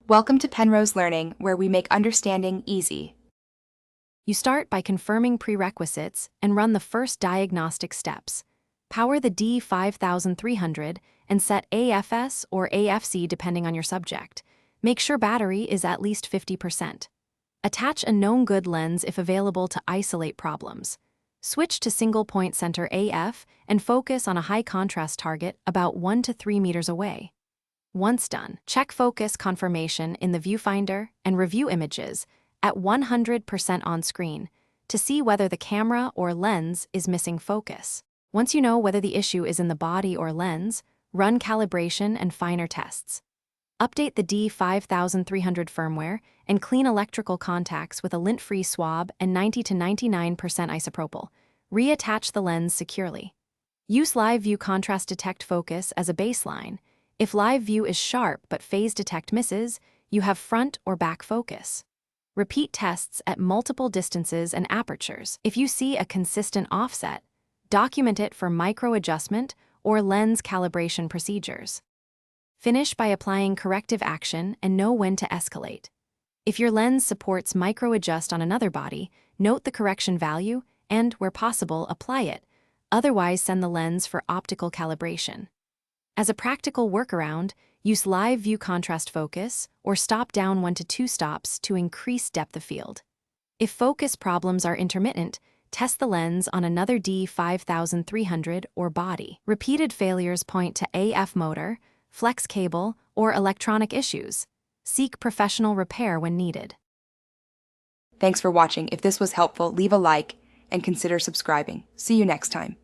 Welcome to Penrose Learning, where we make understanding easy. You start by confirming prerequisites and run the first diagnostic steps. Power the D5300 and set AFS or AFC depending on your subject. Make sure battery is at least 50%. Attach a known good lens if available to isolate problems. Switch to single-point center AF and focus on a high-contrast target about 1 to 3 meters away. Once done, check focus confirmation in the viewfinder and review images at 100% on screen to see whether the camera or lens is missing focus. Once you know whether the issue is in the body or lens, run calibration and finer tests. Update the D5300 firmware and clean electrical contacts with a lint-free swab and 90 to 99% isopropyl. Reattach the lens securely. Use Live View Contrast Detect Focus as a baseline. If live view is sharp but phase detect misses, you have front or back focus. Repeat tests at multiple distances and apertures. If you see a consistent offset, document it for micro adjustment or lens calibration procedures. Finish by applying corrective action and know when to escalate. If your lens supports micro adjust on another body, note the correction value and, where possible, apply it. Otherwise, send the lens for optical calibration. As a practical workaround, use Live View Contrast Focus or stop down 1 to 2 stops to increase depth of field. If focus problems are intermittent, test the lens on another D5300 or body. Repeated failures point to AF motor, flex cable, or electronic issues. Seek professional repair when needed. Thanks for watching. If this was helpful, leave a like and consider subscribing. See you next time.